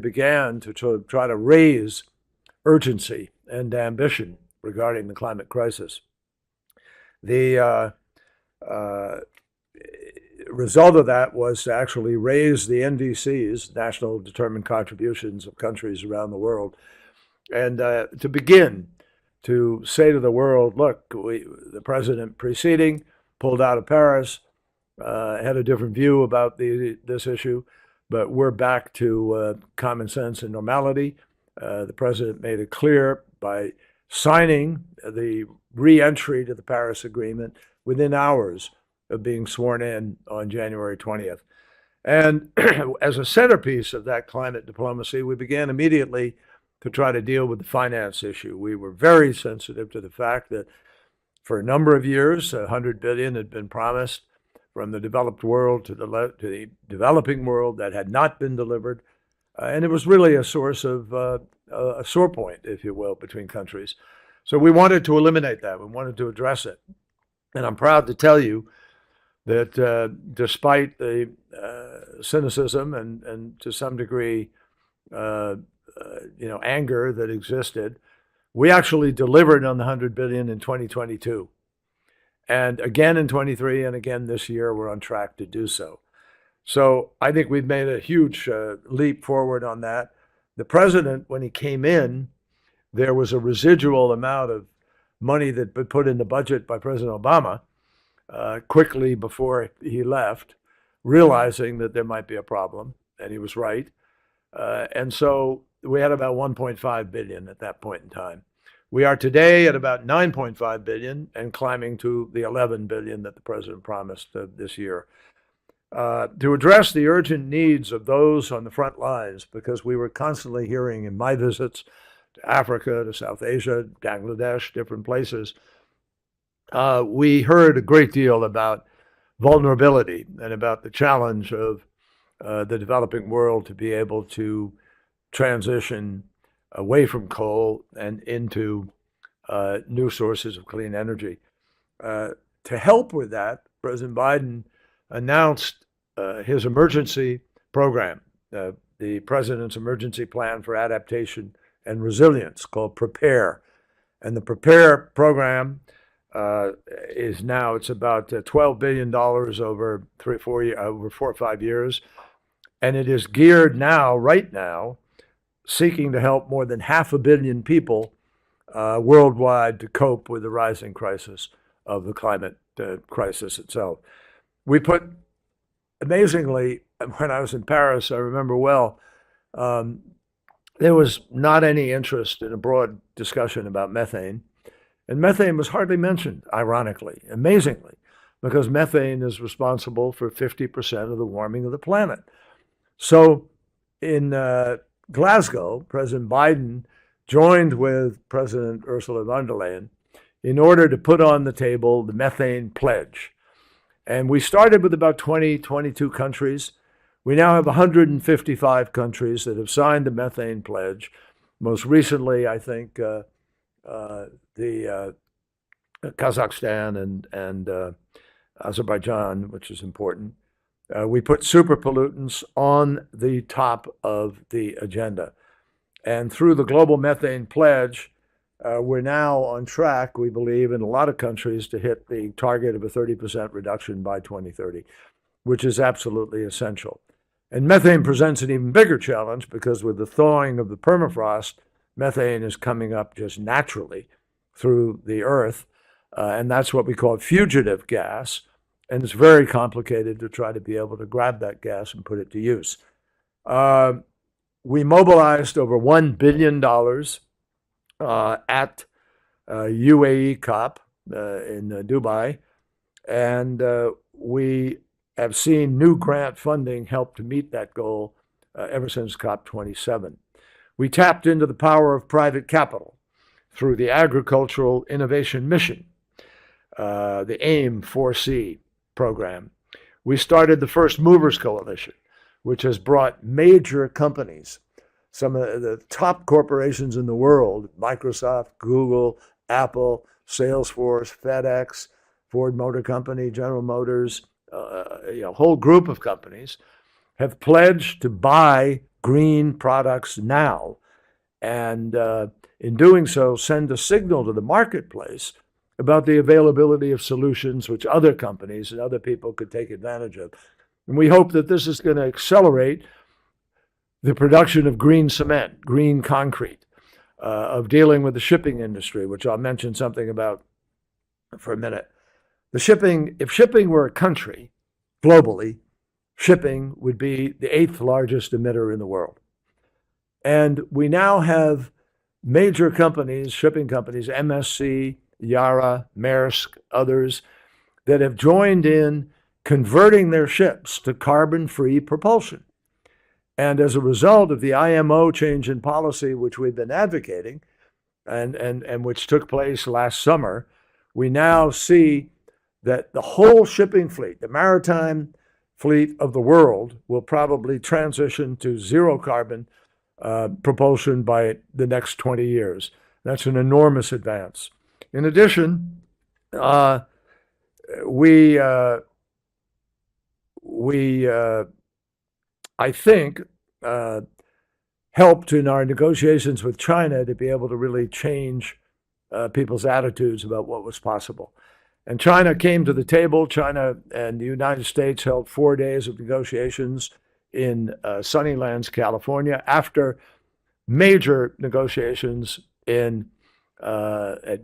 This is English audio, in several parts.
began to try to raise urgency and ambition regarding the climate crisis. The result of that was to actually raise the NDCs, National Determined Contributions of countries around the world, and to begin to say to the world, look, the president preceding pulled out of Paris, had a different view about this issue, but we're back to common sense and normality. The president made it clear by signing the re-entry to the Paris Agreement within hours of being sworn in on January 20th. And as a centerpiece of that climate diplomacy, we began immediately to try to deal with the finance issue. We were very sensitive to the fact that for a number of years, $100 billion had been promised from the developed world to the developing world that had not been delivered. And it was really a source of a sore point, if you will, between countries. So we wanted to eliminate that. We wanted to address it. And I'm proud to tell you that despite the cynicism and to some degree, anger that existed, we actually delivered on the $100 billion in 2022. And again in 23 and again this year, we're on track to do so. So I think we've made a huge leap forward on that. The president, when he came in, there was a residual amount of money that had been put in the budget by President Obama quickly before he left, realizing that there might be a problem, and he was right. And so we had about 1.5 billion at that point in time. We are today at about 9.5 billion and climbing to the 11 billion that the president promised this year. To address the urgent needs of those on the front lines, because we were constantly hearing in my visits to Africa, to South Asia, Bangladesh, different places, we heard a great deal about vulnerability and about the challenge of the developing world to be able to transition away from coal and into new sources of clean energy. To help with that, President Biden announced his emergency program, the president's emergency plan for adaptation and resilience called PREPARE. And the PREPARE program is now, it's about $12 billion over 4 or 5 years. And it is geared now, right now, seeking to help more than 500 million people worldwide to cope with the rising crisis of the climate crisis itself. We put, amazingly, when I was in Paris, I remember well, there was not any interest in a broad discussion about methane. And methane was hardly mentioned, ironically, amazingly, because methane is responsible for 50% of the warming of the planet. So in Glasgow, President Biden joined with President Ursula von der Leyen in order to put on the table the methane pledge. And we started with about 22 countries. We now have 155 countries that have signed the methane pledge. Most recently, I think, the Kazakhstan and Azerbaijan, which is important. We put super pollutants on the top of the agenda. And through the Global Methane Pledge, we're now on track, we believe, in a lot of countries to hit the target of a 30% reduction by 2030, which is absolutely essential. And methane presents an even bigger challenge because with the thawing of the permafrost, methane is coming up just naturally through the earth. And that's what we call fugitive gas. And it's very complicated to try to be able to grab that gas and put it to use. We mobilized over $1 billion at UAE COP in Dubai, and we have seen new grant funding help to meet that goal ever since COP27. We tapped into the power of private capital through the Agricultural Innovation Mission, the AIM 4C program. We started the First Movers Coalition, which has brought major companies, some of the top corporations in the world, Microsoft, Google, Apple, Salesforce, FedEx, Ford Motor Company, General Motors, a whole group of companies have pledged to buy green products now, and in doing so, send a signal to the marketplace about the availability of solutions which other companies and other people could take advantage of. And we hope that this is going to accelerate the production of green cement, green concrete, of dealing with the shipping industry, which I'll mention something about for a minute. If shipping were a country globally, shipping would be the 8th largest emitter in the world. And we now have major companies, shipping companies, MSC, Yara, Maersk, others, that have joined in converting their ships to carbon-free propulsion. And as a result of the IMO change in policy, which we've been advocating, and which took place last summer, we now see that the whole shipping fleet, the maritime fleet of the world, will probably transition to zero carbon propulsion by the next 20 years. That's an enormous advance. In addition, we I think, helped in our negotiations with China to be able to really change people's attitudes about what was possible. And China came to the table. China and the United States held 4 days of negotiations in Sunnylands, California, after major negotiations at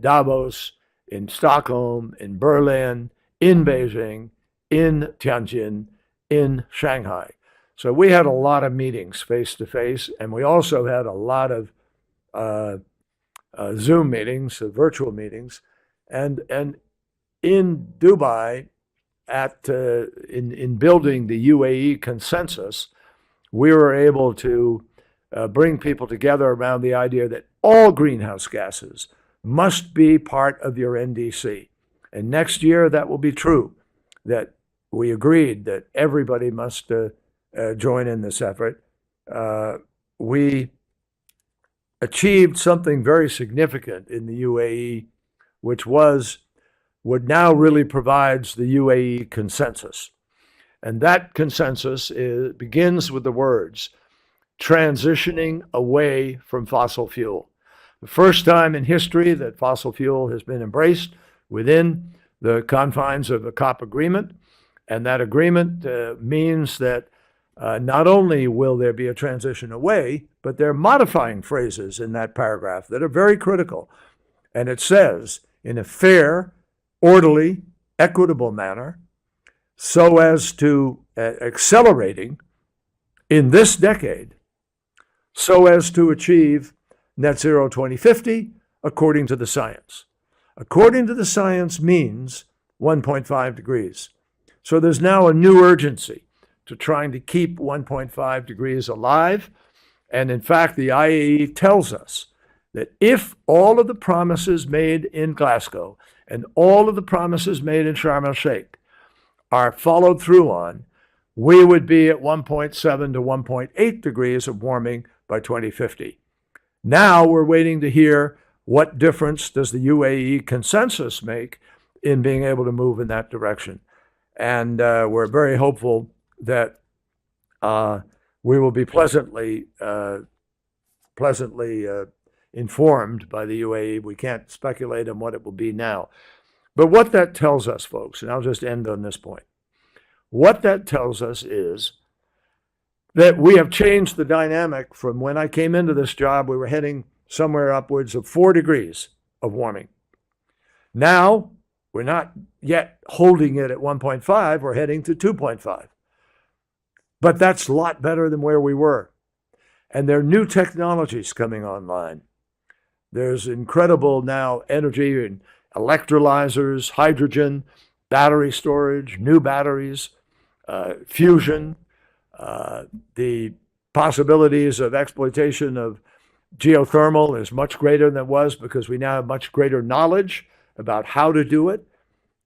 Davos, in Stockholm, in Berlin, in Beijing, in Tianjin, in Shanghai. So we had a lot of meetings face to face, and we also had a lot of Zoom meetings, virtual meetings, and in Dubai, in building the UAE consensus, we were able to bring people together around the idea that all greenhouse gases must be part of your NDC. And next year that will be true, that we agreed that everybody must join in this effort. We achieved something very significant in the UAE, which was what now really provides the UAE consensus. And that consensus begins with the words, transitioning away from fossil fuel. The first time in history that fossil fuel has been embraced within the confines of a COP agreement. And that agreement means that not only will there be a transition away, but there are modifying phrases in that paragraph that are very critical. And it says, in a fair, orderly, equitable manner, so as to accelerating in this decade, so as to achieve net zero 2050 according to the science. According to the science means 1.5 degrees. So there's now a new urgency to trying to keep 1.5 degrees alive. And in fact, the IAE tells us that if all of the promises made in Glasgow and all of the promises made in Sharm el-Sheikh are followed through on, we would be at 1.7 to 1.8 degrees of warming by 2050. Now we're waiting to hear what difference does the UAE consensus make in being able to move in that direction. And we're very hopeful that we will be pleasantly informed by the UAE. We can't speculate on what it will be now. But what that tells us, folks, and I'll just end on this point, what that tells us is that we have changed the dynamic from when I came into this job, we were heading somewhere upwards of 4 degrees of warming. Now, we're not yet holding it at 1.5, we're heading to 2.5. But that's a lot better than where we were. And there are new technologies coming online. There's incredible now energy in electrolyzers, hydrogen, battery storage, new batteries, fusion, the possibilities of exploitation of geothermal is much greater than it was because we now have much greater knowledge about how to do it.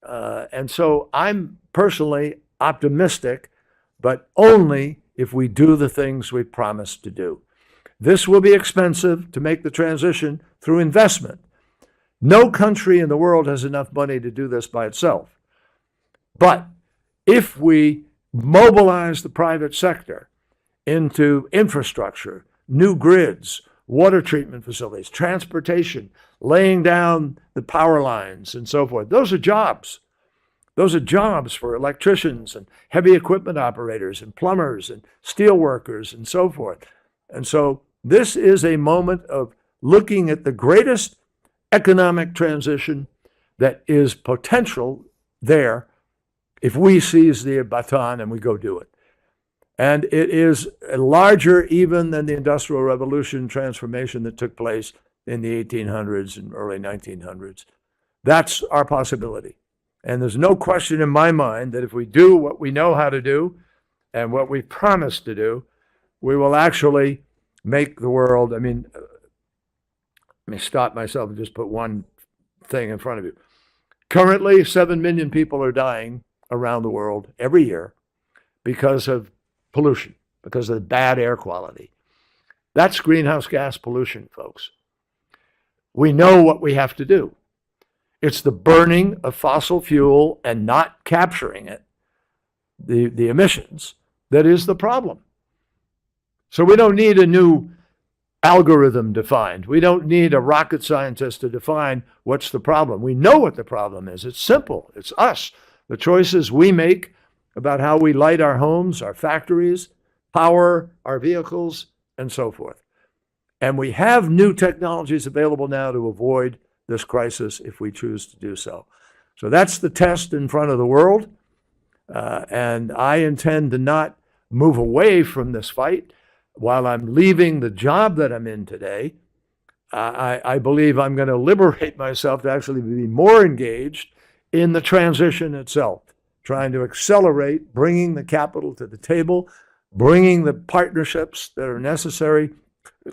And so I'm personally optimistic, but only if we do the things we promised to do. This will be expensive to make the transition through investment. No country in the world has enough money to do this by itself. But if we mobilize the private sector into infrastructure, new grids, water treatment facilities, transportation, laying down the power lines and so forth. Those are jobs. Those are jobs for electricians and heavy equipment operators and plumbers and steel workers and so forth. And so this is a moment of looking at the greatest economic transition that is potential there if we seize the baton and we go do it. And it is larger even than the Industrial Revolution transformation that took place in the 1800s and early 1900s. That's our possibility. And there's no question in my mind that if we do what we know how to do and what we promised to do, we will actually make the world. I mean, let me stop myself and just put one thing in front of you. Currently, 7 million people are dying around the world every year because of pollution, because of the bad air quality. That's greenhouse gas pollution, folks. We know what we have to do. It's the burning of fossil fuel and not capturing it, the emissions, that is the problem. So we don't need a new algorithm defined. We don't need a rocket scientist to define what's the problem. We know what the problem is. It's simple. It's us. The choices we make about how we light our homes, our factories, power our vehicles, and so forth. And we have new technologies available now to avoid this crisis if we choose to do so. So that's the test in front of the world. And I intend to not move away from this fight while I'm leaving the job that I'm in today. I believe I'm going to liberate myself to actually be more engaged in the transition itself, trying to accelerate bringing the capital to the table, bringing the partnerships that are necessary.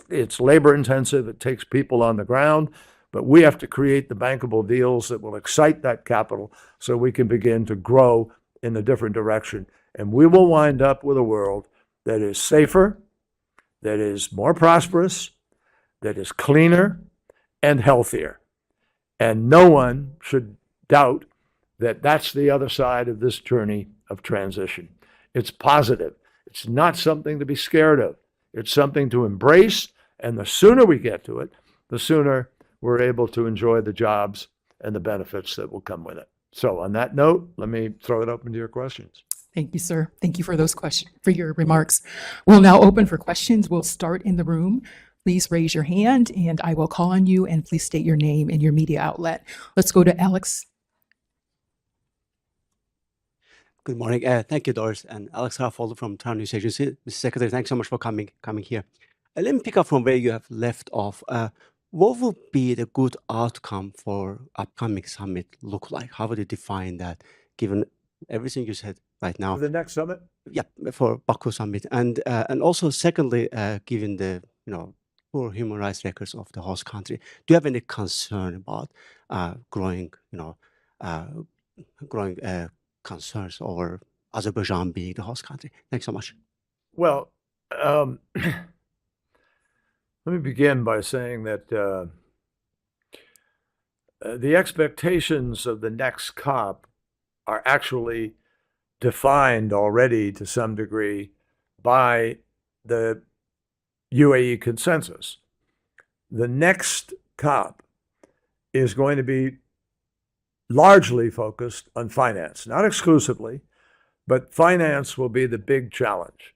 It's labor intensive. It takes people on the ground. But we have to create the bankable deals that will excite that capital so we can begin to grow in a different direction. And we will wind up with a world that is safer, that is more prosperous, that is cleaner and healthier. And no one should doubt that that's the other side of this journey of transition. It's positive. It's not something to be scared of. It's something to embrace. And the sooner we get to it, the sooner we're able to enjoy the jobs and the benefits that will come with it. So on that note, let me throw it open to your questions. Thank you, sir. Thank you for those questions, for your remarks. We'll now open for questions. We'll start in the room. Please raise your hand and I will call on you, and please state your name and your media outlet. Let's go to Alex. Good morning. Thank you, Doris. And Alex Raffolder from Town News Agency. Mr. Secretary, thanks so much for coming here. Let me pick up from where you have left off. What would be the good outcome for upcoming summit look like? How would you define that, given everything you said right now? For the next summit? Yeah, for Baku summit, and also secondly, given the poor human rights records of the host country, do you have any concern about growing concerns over Azerbaijan being the host country? Thanks so much. Well, let me begin by saying that the expectations of the next COP are actually defined already to some degree by the UAE consensus. The next COP is going to be largely focused on finance, not exclusively, but finance will be the big challenge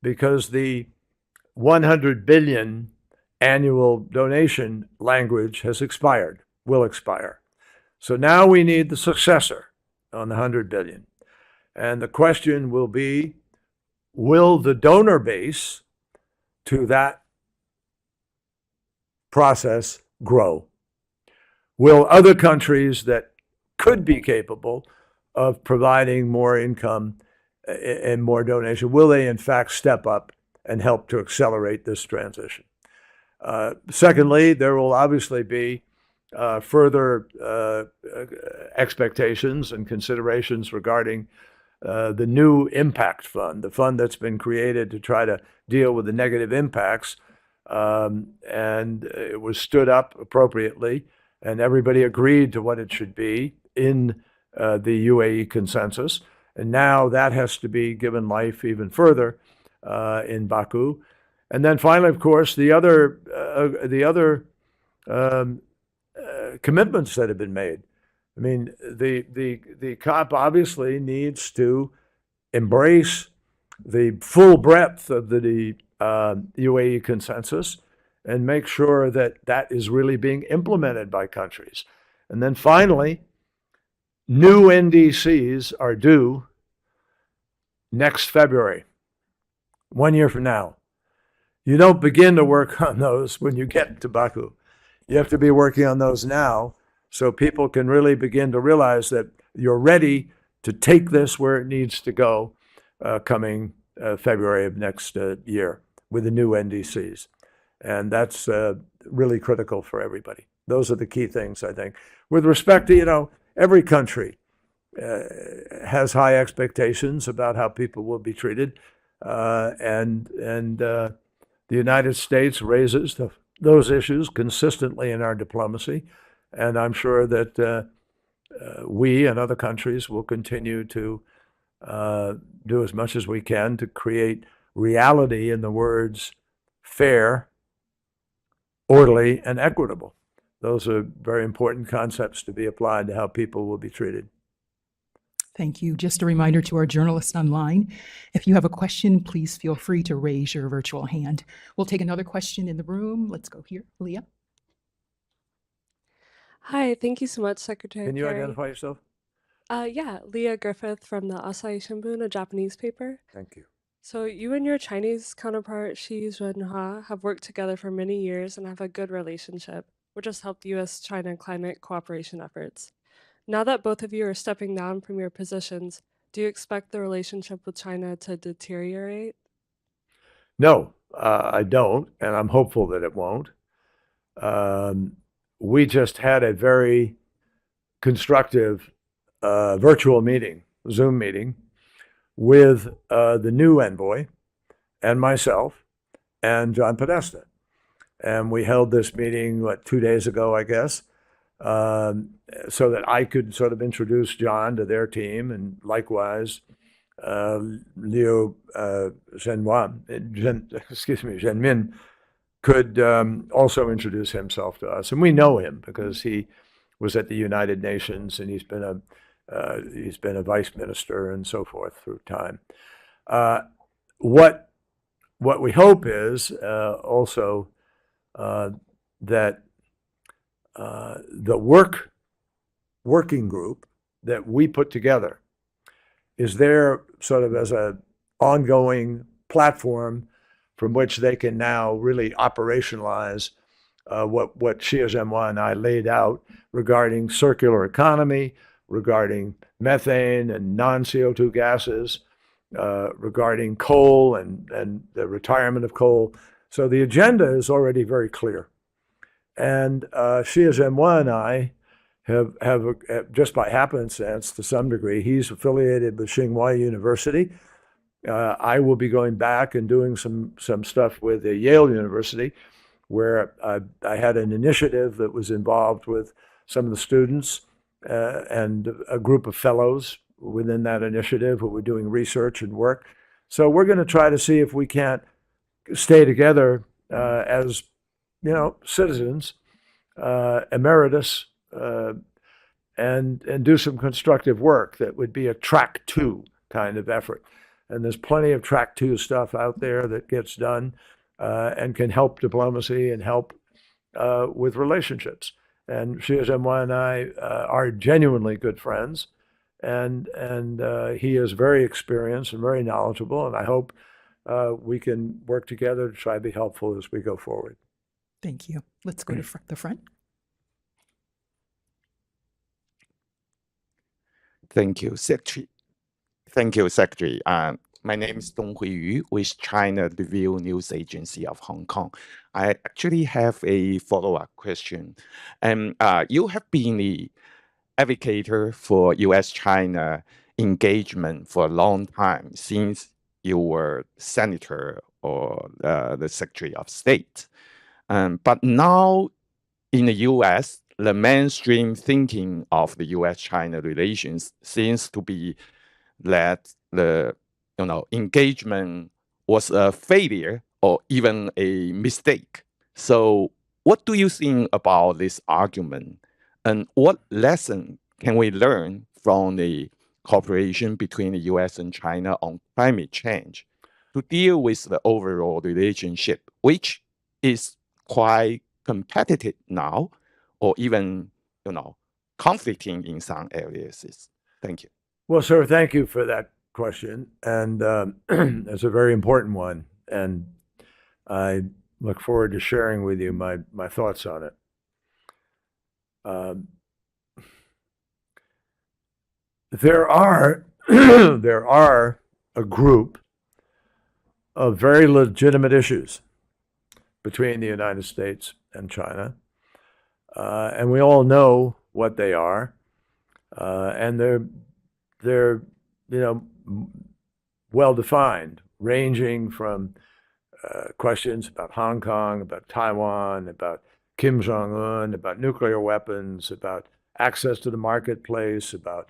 because the 100 billion annual donation language has expired, will expire. So now we need the successor on the 100 billion. And the question will be, will the donor base to that process grow? Will other countries that could be capable of providing more income and more donation, will they in fact step up and help to accelerate this transition? Secondly, there will obviously be further expectations and considerations regarding the new impact fund, the fund that's been created to try to deal with the negative impacts. And it was stood up appropriately, and everybody agreed to what it should be in the UAE consensus. And now that has to be given life even further in Baku. And then finally, of course, the other commitments that have been made. I mean, the COP obviously needs to embrace the full breadth of the UAE consensus and make sure that that is really being implemented by countries. And then finally, new NDCs are due next February, 1 year from now. You don't begin to work on those when you get to Baku. You have to be working on those now so people can really begin to realize that you're ready to take this where it needs to go coming February of next year with the new NDCs. And that's really critical for everybody. Those are the key things, I think. With respect to, every country has high expectations about how people will be treated. And the United States raises those issues consistently in our diplomacy. And I'm sure that we and other countries will continue to do as much as we can to create reality in the words fair, orderly, and equitable. Those are very important concepts to be applied to how people will be treated. Thank you. Just a reminder to our journalists online, if you have a question, please feel free to raise your virtual hand. We'll take another question in the room. Let's go here. Leah. Hi, thank you so much, Secretary Can you Kerry. identify yourself? Yeah, Leah Griffith from the Asahi Shimbun, a Japanese paper. Thank you. So you and your Chinese counterpart, Xi Zhenhua, have worked together for many years and have a good relationship, which has helped U.S.-China climate cooperation efforts. Now that both of you are stepping down from your positions, do you expect the relationship with China to deteriorate? No, I don't, and I'm hopeful that it won't. We just had a very constructive virtual meeting, Zoom meeting, with the new envoy and myself and John Podesta. And we held this meeting, 2 days ago, I guess, so that I could sort of introduce John to their team, and likewise, Liu Zhenmin could also introduce himself to us. And we know him because he was at the United Nations and he's been a vice minister and so forth through time. What we hope is also that the working group that we put together is there sort of as an ongoing platform from which they can now really operationalize what Xi Zhenhua and I laid out regarding circular economy, regarding methane and non-CO2 gases, regarding coal and the retirement of coal. So the agenda is already very clear. And Xi Zhenhua and I have just by happenstance, to some degree, he's affiliated with Tsinghua University. I will be going back and doing some stuff with Yale University, where I had an initiative that was involved with some of the students and a group of fellows within that initiative who were doing research and work. So we're going to try to see if we can't stay together as citizens, emeritus, and do some constructive work that would be a track 2 kind of effort. And there's plenty of track 2 stuff out there that gets done and can help diplomacy and help with relationships. And Xi Zhenhua and I are genuinely good friends, and he is very experienced and very knowledgeable. And I hope we can work together to try to be helpful as we go forward. Thank you. Let's go to the front. Thank you, Secretary. Thank you, Secretary. My name is Dong Huiyu with China Review News Agency of Hong Kong. I actually have a follow-up question. You have been the advocate for U.S.-China engagement for a long time, since you were senator or the Secretary of State. But now in the U.S., the mainstream thinking of the U.S.-China relations seems to be that the engagement was a failure or even a mistake. So what do you think about this argument? And what lesson can we learn from the cooperation between the US and China on climate change to deal with the overall relationship, which is quite competitive now, or even, conflicting in some areas? Thank you. Well, sir, thank you for that question. And it's a very important one. And I look forward to sharing with you my thoughts on it. There are there are a group of very legitimate issues between the United States and China, and we all know what they are, and they're well defined, ranging from questions about Hong Kong, about Taiwan, about Kim Jong-un, about nuclear weapons, about access to the marketplace, about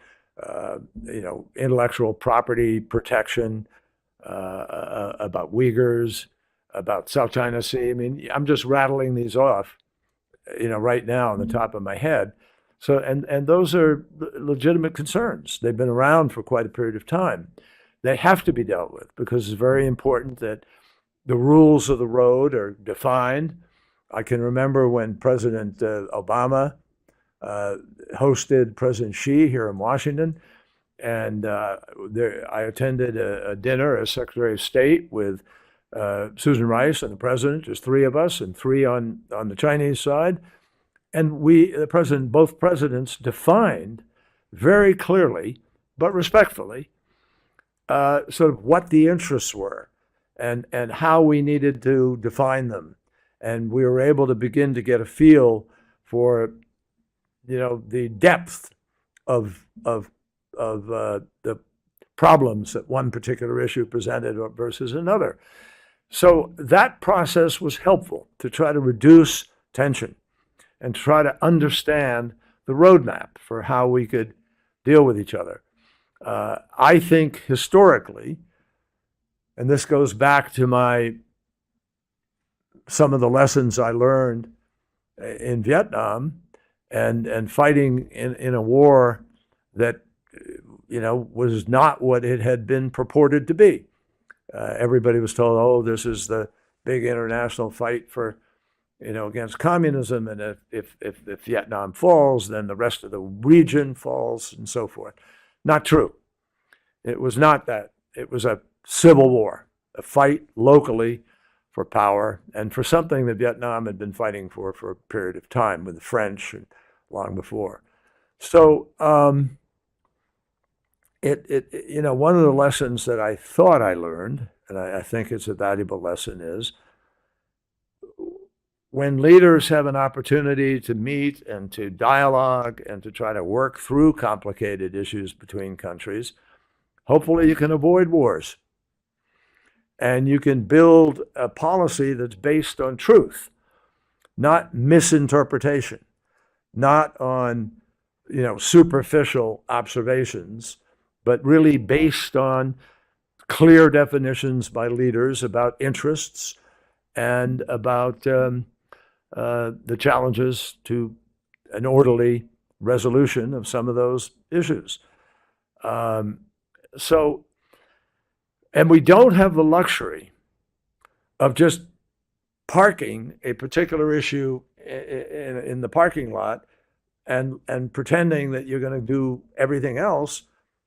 intellectual property protection, about Uyghurs, about South China Sea. I mean, I'm just rattling these off, right now on the top of my head. So, and those are legitimate concerns. They've been around for quite a period of time. They have to be dealt with because it's very important that the rules of the road are defined. I can remember when President Obama hosted President Xi here in Washington, and I attended a dinner as Secretary of State with Susan Rice and the President. There's three of us and three on the Chinese side. And both presidents defined very clearly, but respectfully, sort of what the interests were and how we needed to define them. And we were able to begin to get a feel for, the depth of the problems that one particular issue presented versus another. So that process was helpful to try to reduce tension and try to understand the roadmap for how we could deal with each other. I think historically, and this goes back to some of the lessons I learned in Vietnam and fighting in a war that, was not what it had been purported to be. Everybody was told, oh, this is the big international fight for, against communism, and if Vietnam falls, then the rest of the region falls, and so forth. Not true. It was not that. It was a civil war, a fight locally for power, and for something that Vietnam had been fighting for a period of time with the French and long before. So, one of the lessons that I thought I learned, and I think it's a valuable lesson, is when leaders have an opportunity to meet and to dialogue and to try to work through complicated issues between countries, hopefully you can avoid wars. And you can build a policy that's based on truth, not misinterpretation, not on, superficial observations, but really based on clear definitions by leaders about interests and about the challenges to an orderly resolution of some of those issues. And we don't have the luxury of just parking a particular issue in the parking lot and pretending that you're going to do everything else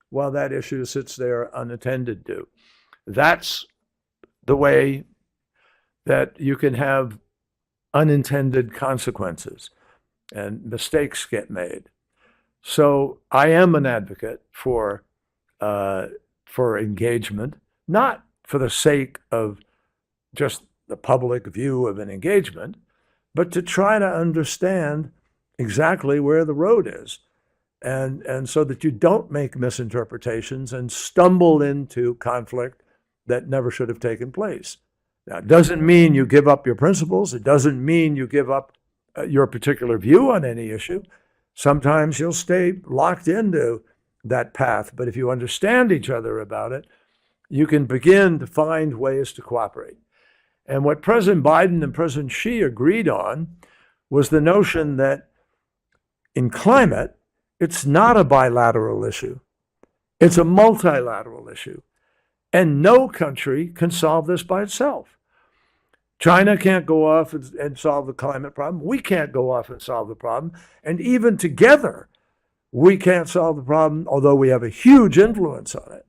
while that issue sits there unattended to. That's the way that you can have unintended consequences and mistakes get made. So I am an advocate for engagement, not for the sake of just the public view of an engagement, but to try to understand exactly where the road is. And so that you don't make misinterpretations and stumble into conflict that never should have taken place. Now, it doesn't mean you give up your principles. It doesn't mean you give up your particular view on any issue. Sometimes you'll stay locked into that path, but if you understand each other about it, you can begin to find ways to cooperate. And what President Biden and President Xi agreed on was the notion that in climate, it's not a bilateral issue. It's a multilateral issue. And no country can solve this by itself. China can't go off and solve the climate problem. We can't go off and solve the problem. And even together, we can't solve the problem, although we have a huge influence on it.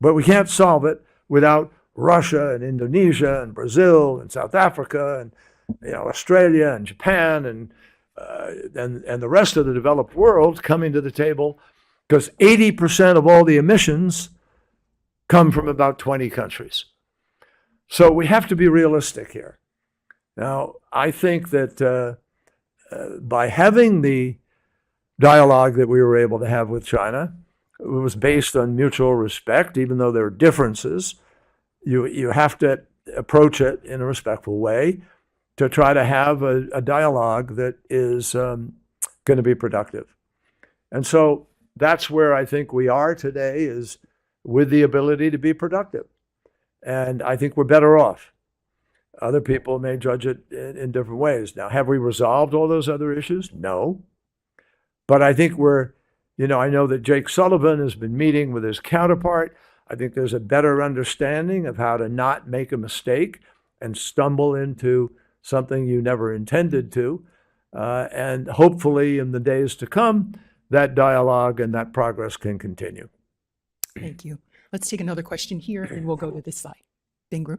But we can't solve it without Russia and Indonesia and Brazil and South Africa and Australia and Japan and the rest of the developed world coming to the table, because 80% of all the emissions come from about 20 countries. So we have to be realistic here. Now, I think that by having the dialogue that we were able to have with China, it was based on mutual respect, even though there are differences. You have to approach it in a respectful way to try to have a dialogue that is going to be productive. And so that's where I think we are today, is with the ability to be productive. And I think we're better off. Other people may judge it in different ways. Now, have we resolved all those other issues? No. But I think I know that Jake Sullivan has been meeting with his counterpart. I think there's a better understanding of how to not make a mistake and stumble into something you never intended to. And hopefully in the days to come, that dialogue and that progress can continue. Thank you. Let's take another question here, and we'll go to this side. Bingru.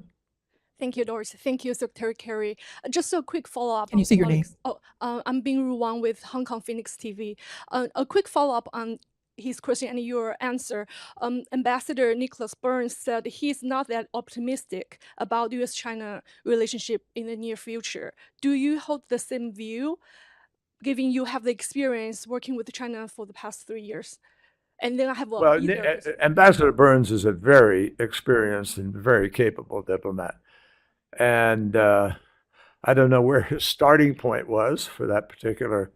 Thank you, Doris. Thank you, Secretary Kerry. Just a quick follow-up. Can you say your name? I'm Bingru Wang with Hong Kong Phoenix TV. A quick follow-up on his question and your answer. Ambassador Nicholas Burns said he's not that optimistic about U.S.-China relationship in the near future. Do you hold the same view, given you have the experience working with China for the past 3 years? And then I have Ambassador Burns is a very experienced and very capable diplomat. And I don't know where his starting point was for that particular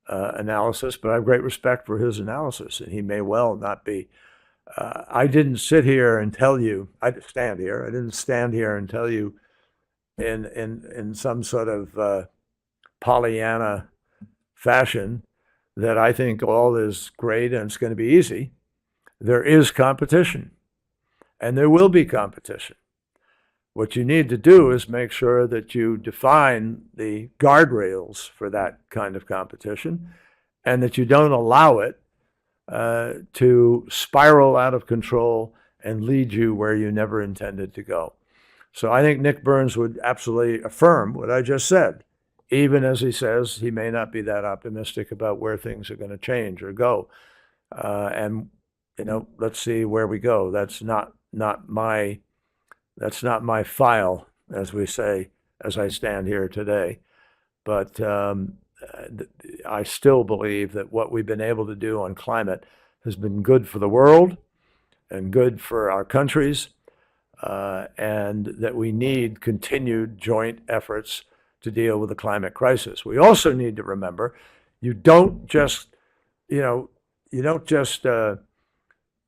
analysis, but I have great respect for his analysis, and he may well not be. I didn't sit here and tell you, I didn't stand here and tell you in some sort of Pollyanna fashion that I think all is great and it's going to be easy. There is competition, and there will be competition. What you need to do is make sure that you define the guardrails for that kind of competition, and that you don't allow it to spiral out of control and lead you where you never intended to go. So I think Nick Burns would absolutely affirm what I just said, even as he says he may not be that optimistic about where things are going to change or go. And let's see where we go. That's not my file, as we say, as I stand here today. But I still believe that what we've been able to do on climate has been good for the world and good for our countries, and that we need continued joint efforts to deal with the climate crisis. We also need to remember, you don't just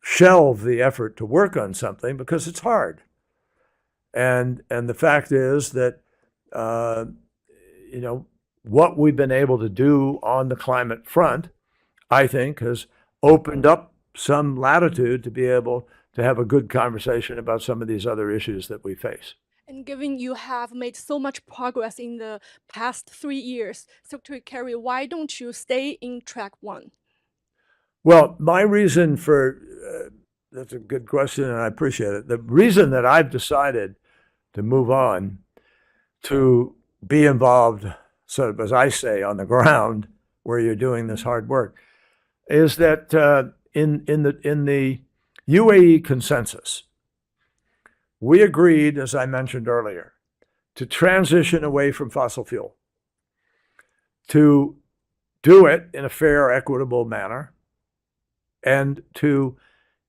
shelve the effort to work on something because it's hard. And the fact is that, what we've been able to do on the climate front, I think, has opened up some latitude to be able to have a good conversation about some of these other issues that we face. And given you have made so much progress in the past 3 years, Secretary Kerry, why don't you stay in track one? Well, my reason for, that's a good question and I appreciate it. The reason that I've decided to move on to be involved, sort of, as I say, on the ground where you're doing this hard work, is that in the UAE consensus, we agreed, as I mentioned earlier, to transition away from fossil fuel, to do it in a fair, equitable manner, and to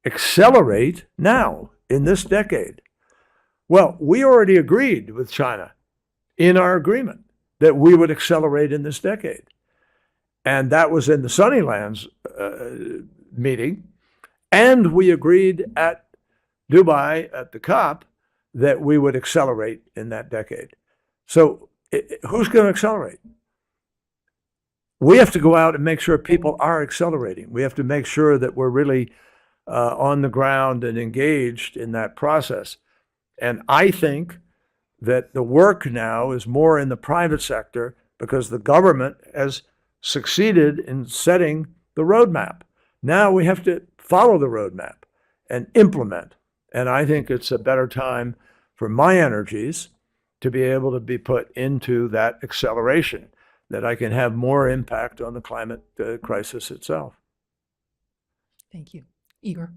accelerate now in this decade. Well, we already agreed with China in our agreement that we would accelerate in this decade. And that was in the Sunnylands meeting. And we agreed at Dubai at the COP that we would accelerate in that decade. So who's going to accelerate? We have to go out and make sure people are accelerating. We have to make sure that we're really on the ground and engaged in that process. And I think that the work now is more in the private sector because the government has succeeded in setting the roadmap. Now we have to follow the roadmap and implement. And I think it's a better time for my energies to be able to be put into that acceleration, that I can have more impact on the climate crisis itself. Thank you. Igor.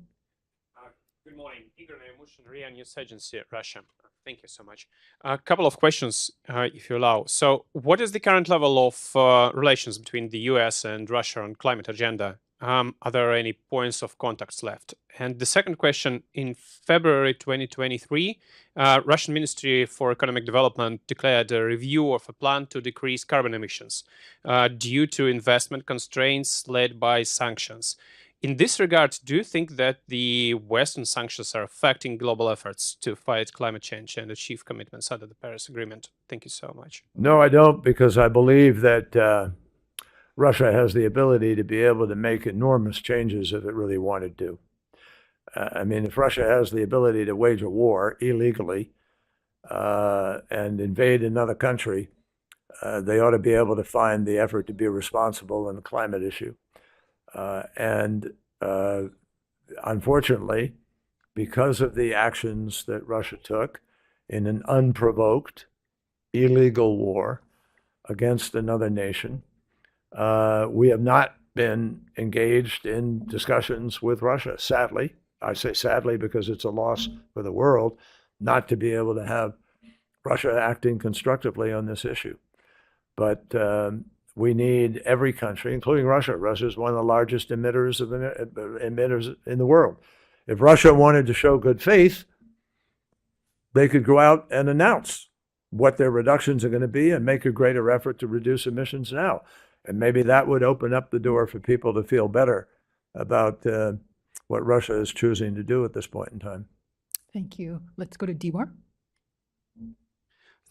Good morning. Igor Nemushin, RIA News Agency, Russia. Thank you so much. A couple of questions, if you allow. So what is the current level of relations between the US and Russia on climate agenda? Are there any points of contacts left? And the second question, in February 2023, Russian Ministry for Economic Development declared a review of a plan to decrease carbon emissions due to investment constraints led by sanctions. In this regard, do you think that the Western sanctions are affecting global efforts to fight climate change and achieve commitments under the Paris Agreement? Thank you so much. No, I don't, because I believe that Russia has the ability to be able to make enormous changes if it really wanted to. I mean, if Russia has the ability to wage a war illegally and invade another country, they ought to be able to find the effort to be responsible in the climate issue. Unfortunately, because of the actions that Russia took in an unprovoked, illegal war against another nation, we have not been engaged in discussions with Russia. Sadly, I say sadly because it's a loss for the world not to be able to have Russia acting constructively on this issue. But we need every country, including Russia. Russia is one of the largest emitters in the world. If Russia wanted to show good faith, they could go out and announce what their reductions are going to be and make a greater effort to reduce emissions now. And maybe that would open up the door for people to feel better about what Russia is choosing to do at this point in time. Thank you. Let's go to Diwar.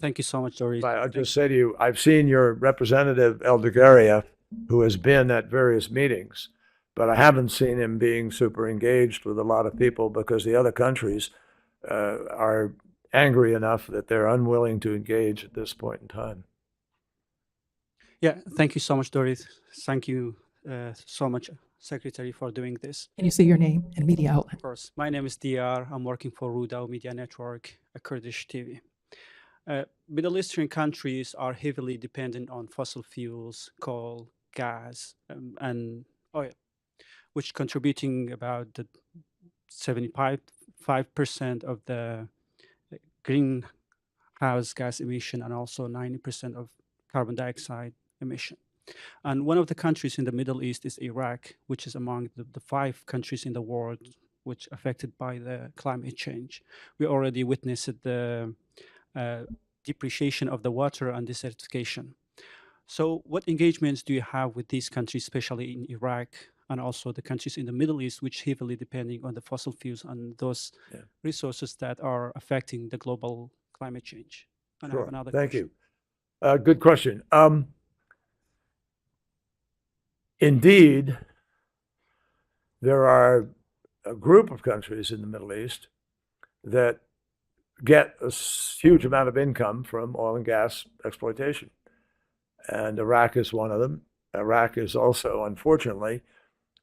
Thank you so much, Doris. I'll just say to you, I've seen your representative, Eldegaria, who has been at various meetings, but I haven't seen him being super engaged with a lot of people because the other countries are angry enough that they're unwilling to engage at this point in time. Yeah, thank you so much, Doris. Thank you so much, Secretary, for doing this. Can you say your name and media outlet? Of course. My name is Diyar. I'm working for Rudao Media Network, a Kurdish TV. Middle Eastern countries are heavily dependent on fossil fuels, coal, gas, and oil, which contributing about the 75% of the greenhouse gas emission and also 90% of carbon dioxide emission. And one of the countries in the Middle East is Iraq, which is among the 5 countries in the world which affected by the climate change. We already witnessed the depreciation of the water and desertification. So what engagements do you have with these countries, especially in Iraq and also the countries in the Middle East, which heavily depending on the fossil fuels and those resources that are affecting the global climate change? And I have another Thank question. you. Good question. Indeed, there are a group of countries in the Middle East that get a huge amount of income from oil and gas exploitation. And Iraq is one of them. Iraq is also, unfortunately,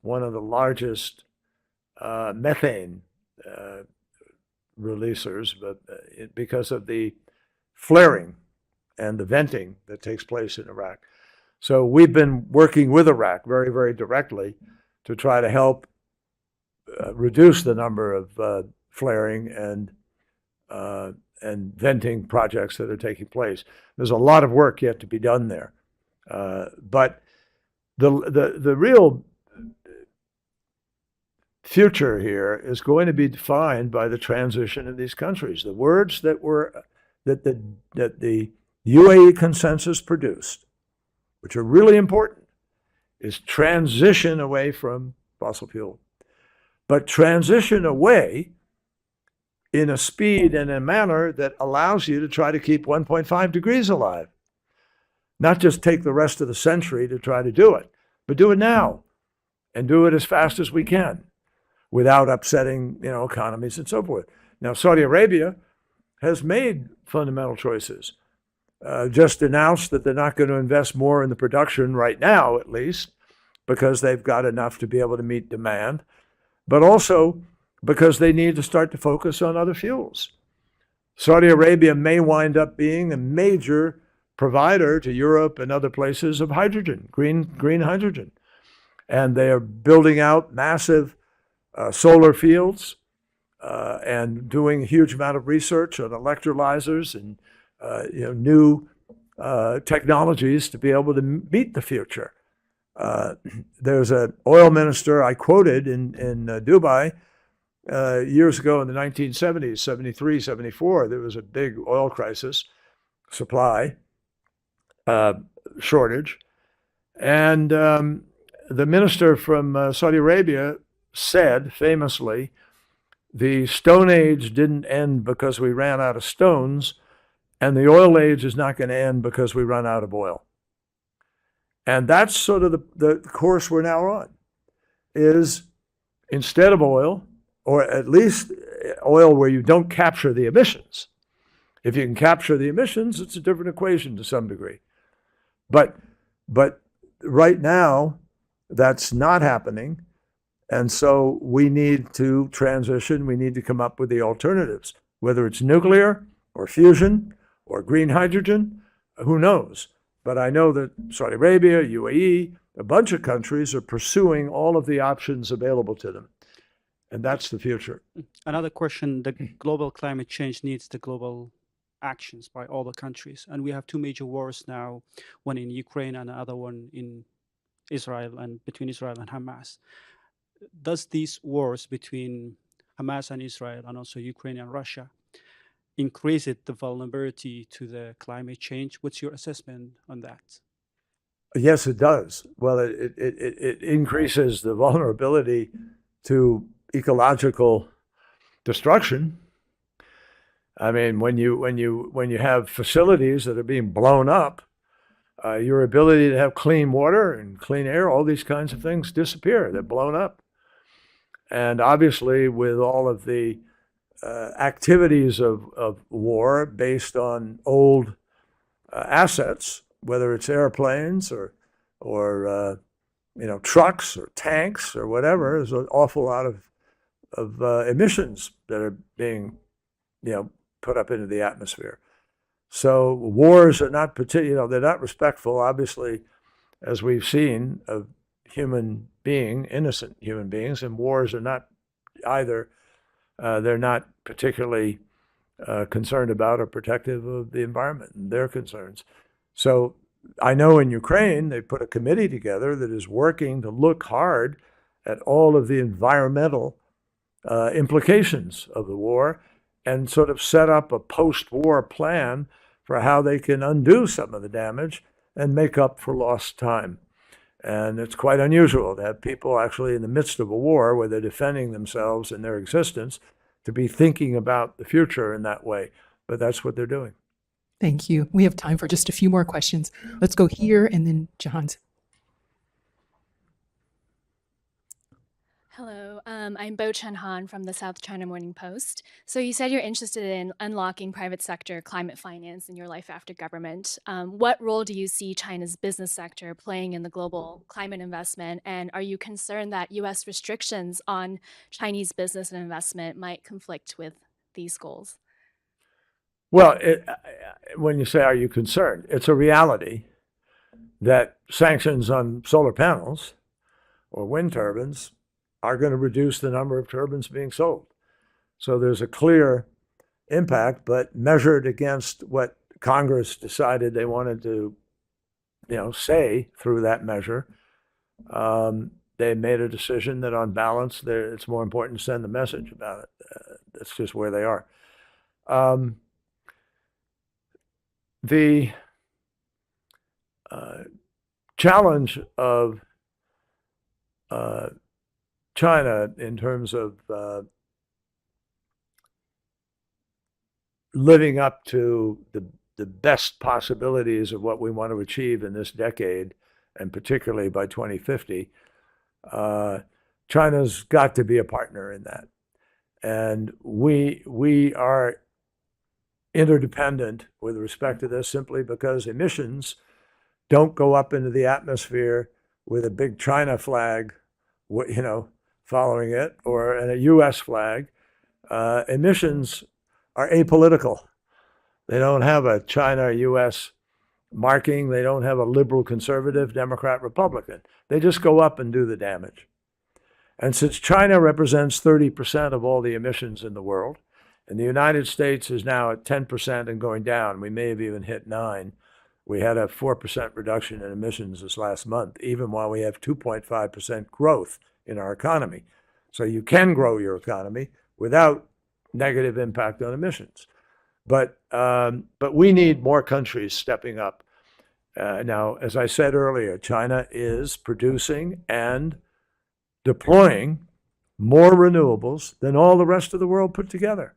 one of the largest methane releasers, but because of the flaring and the venting that takes place in Iraq. So we've been working with Iraq very, very directly to try to help reduce the number of flaring and venting projects that are taking place. There's a lot of work yet to be done there. But the real future here is going to be defined by the transition of these countries. The words that the UAE consensus produced, which are really important, is transition away from fossil fuel. But transition away in a speed and a manner that allows you to try to keep 1.5 degrees alive. Not just take the rest of the century to try to do it, but do it now and do it as fast as we can without upsetting, economies and so forth. Now, Saudi Arabia has made fundamental choices. Just announced that they're not going to invest more in the production right now, at least, because they've got enough to be able to meet demand, but also because they need to start to focus on other fuels. Saudi Arabia may wind up being a major provider to Europe and other places of hydrogen, green hydrogen. And they are building out massive solar fields and doing a huge amount of research on electrolyzers and new technologies to be able to meet the future. There's an oil minister I quoted in Dubai years ago in the 1970s, 73, 74. There was a big oil crisis, supply shortage. And the minister from Saudi Arabia said famously, the Stone Age didn't end because we ran out of stones, and the oil age is not going to end because we run out of oil. And that's sort of the course we're now on, is instead of oil, or at least oil where you don't capture the emissions. If you can capture the emissions, it's a different equation to some degree. But right now, that's not happening. And so we need to transition. We need to come up with the alternatives, whether it's nuclear or fusion or green hydrogen, who knows? But I know that Saudi Arabia, UAE, a bunch of countries are pursuing all of the options available to them. And that's the future. Another question, the global climate change needs the global actions by all the countries. And we have two major wars now, one in Ukraine and another one in Israel and between Israel and Hamas. Does these wars between Hamas and Israel and also Ukraine and Russia increase the vulnerability to the climate change? What's your assessment on that? Yes, it does. Well, it increases the vulnerability to ecological destruction. I mean, when you have facilities that are being blown up, your ability to have clean water and clean air, all these kinds of things disappear. They're blown up. And obviously, with all of the activities of war based on old assets, whether it's airplanes or trucks or tanks or whatever, there's an awful lot of emissions that are being put up into the atmosphere. So wars are not they're not respectful, obviously, as we've seen, of innocent human beings, and wars are not either. They're not particularly concerned about or protective of the environment and their concerns. So I know in Ukraine, they put a committee together that is working to look hard at all of the environmental implications of the war and sort of set up a post-war plan for how they can undo some of the damage and make up for lost time. And it's quite unusual to have people actually in the midst of a war where they're defending themselves and their existence to be thinking about the future in that way. But that's what they're doing. Thank you. We have time for just a few more questions. Let's go here and then John's. Hello, I'm Bo Chen Han from the South China Morning Post. So you said you're interested in unlocking private sector climate finance in your life after government. What role do you see China's business sector playing in the global climate investment? And are you concerned that U.S. restrictions on Chinese business and investment might conflict with these goals? Well, when you say, are you concerned? It's a reality that sanctions on solar panels or wind turbines are going to reduce the number of turbines being sold. So there's a clear impact, but measured against what Congress decided they wanted to, say through that measure, they made a decision that on balance, it's more important to send the message about it. That's just where they are. The challenge of China in terms of living up to the best possibilities of what we want to achieve in this decade, and particularly by 2050, China's got to be a partner in that. And we are interdependent with respect to this simply because emissions don't go up into the atmosphere with a big China flag, following it, or a U.S. flag. Emissions are apolitical. They don't have a China-U.S. marking. They don't have a liberal, conservative, Democrat, Republican. They just go up and do the damage. And since China represents 30% of all the emissions in the world, and the United States is now at 10% and going down, we may have even hit 9%. We had a 4% reduction in emissions this last month, even while we have 2.5% growth in our economy. So you can grow your economy without negative impact on emissions. But we need more countries stepping up. Now, as I said earlier, China is producing and deploying more renewables than all the rest of the world put together.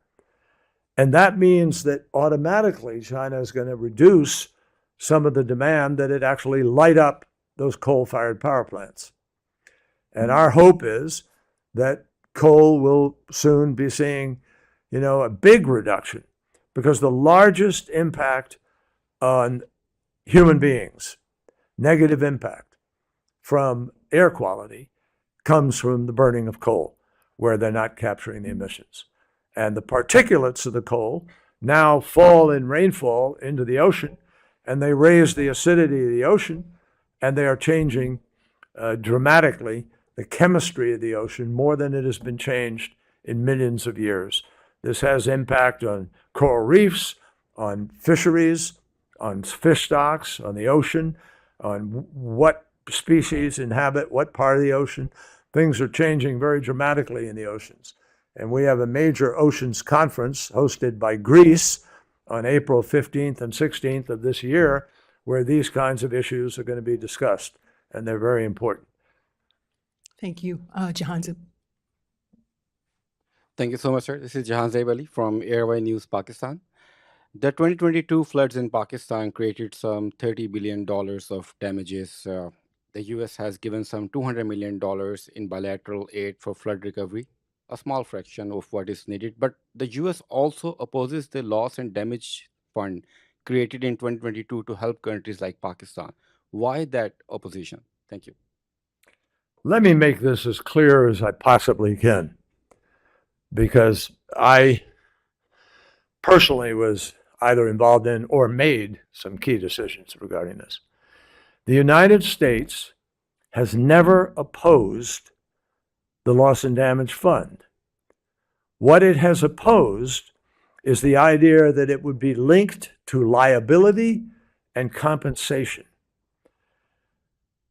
And that means that automatically China is going to reduce some of the demand that it actually light up those coal-fired power plants. And our hope is that coal will soon be seeing, a big reduction, because the largest impact on human beings, negative impact from air quality, comes from the burning of coal, where they're not capturing the emissions. And the particulates of the coal now fall in rainfall into the ocean, and they raise the acidity of the ocean, and they are changing dramatically the chemistry of the ocean more than it has been changed in millions of years. This has impact on coral reefs, on fisheries, on fish stocks, on the ocean, on what species inhabit what part of the ocean. Things are changing very dramatically in the oceans. And we have a major oceans conference hosted by Greece on April 15th and 16th of this year, where these kinds of issues are going to be discussed, and they're very important. Thank you. Jahanzeb. Thank you so much, sir. This is Jahan Zaib Ali from Airway News, Pakistan. The 2022 floods in Pakistan created some $30 billion of damages. The US has given some $200 million in bilateral aid for flood recovery, a small fraction of what is needed. But the US also opposes the loss and damage fund created in 2022 to help countries like Pakistan. Why that opposition? Thank you. Let me make this as clear as I possibly can, because I personally was either involved in or made some key decisions regarding this. The United States has never opposed the Loss and Damage Fund. What it has opposed is the idea that it would be linked to liability and compensation.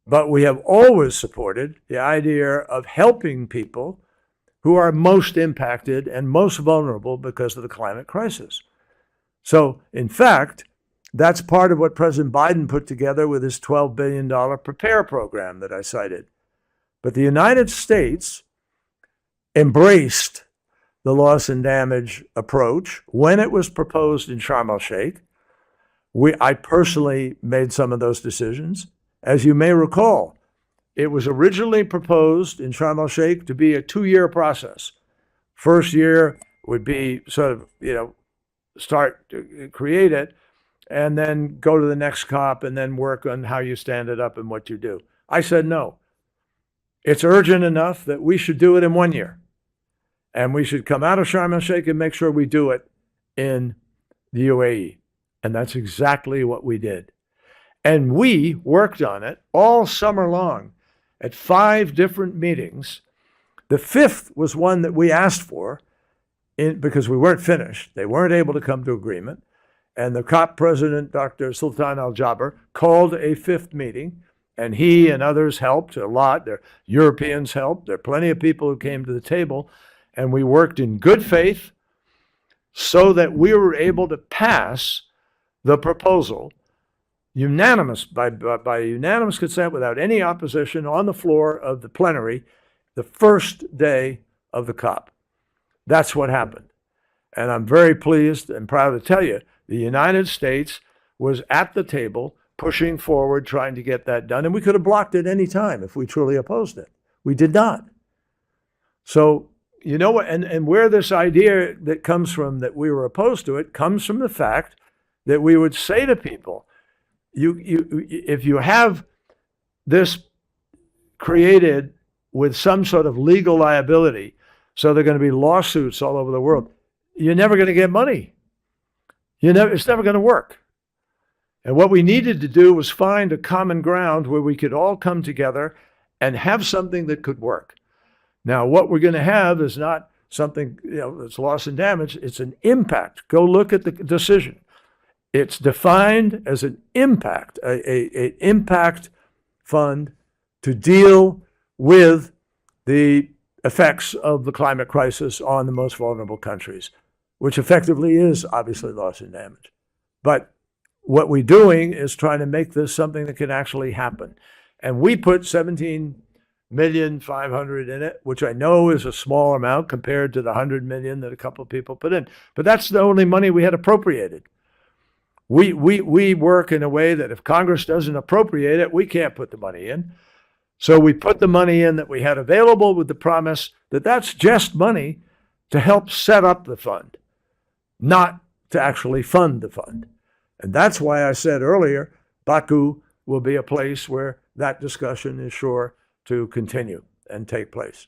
But we have always supported the idea of helping people who are most impacted and most vulnerable because of the climate crisis. So, in fact, that's part of what President Biden put together with his $12 billion PREPARE program that I cited. But the United States embraced the loss and damage approach when it was proposed in Sharm el-Sheikh. I personally made some of those decisions. As you may recall, it was originally proposed in Sharm el-Sheikh to be a 2-year process. First year would be sort of, start to create it, and then go to the next COP and then work on how you stand it up and what you do. I said no. It's urgent enough that we should do it in 1 year. And we should come out of Sharm el-Sheikh and make sure we do it in the UAE. And that's exactly what we did. And we worked on it all summer long at 5 different meetings. The 5th was one that we asked for because we weren't finished. They weren't able to come to agreement. And the COP president, Dr. Sultan Al-Jaber, called a 5th meeting, and he and others helped a lot. The Europeans helped. There are plenty of people who came to the table, and we worked in good faith so that we were able to pass the proposal unanimous, by unanimous consent, without any opposition, on the floor of the plenary the first day of the COP. That's what happened. And I'm very pleased and proud to tell you, the United States was at the table pushing forward, trying to get that done. And we could have blocked it any time if we truly opposed it. We did not. So, you know what, and where this idea that comes from that we were opposed to it comes from the fact that we would say to people, if you have this created with some sort of legal liability, so there are going to be lawsuits all over the world, you're never going to get money. It's never going to work. And what we needed to do was find a common ground where we could all come together and have something that could work. Now, what we're going to have is not something that's loss and damage. It's an impact. Go look at the decision. It's defined as an impact, an impact fund to deal with the effects of the climate crisis on the most vulnerable countries, which effectively is obviously loss and damage. But what we're doing is trying to make this something that can actually happen. And we put 17,500,000 in it, which I know is a small amount compared to the 100 million that a couple of people put in. But that's the only money we had appropriated. We work in a way that if Congress doesn't appropriate it, we can't put the money in. So we put the money in that we had available with the promise that that's just money to help set up the fund, not to actually fund the fund. And that's why I said earlier, Baku will be a place where that discussion is sure to continue and take place.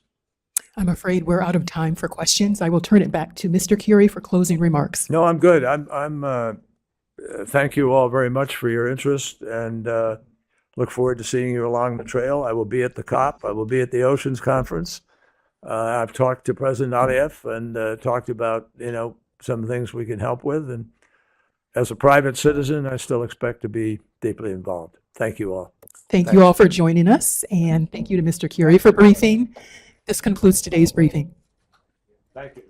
I'm afraid we're out of time for questions. I will turn it back to Mr. Kerry for closing remarks. No, I'm good. Thank you all very much for your interest, and look forward to seeing you along the trail. I will be at the COP. I will be at the Oceans Conference. I've talked to President Aliyev and talked about, some things we can help with. And as a private citizen, I still expect to be deeply involved. Thank you all. Thank you all for joining us, and thank you to Mr. Kerry for briefing. This concludes today's briefing. Thank you.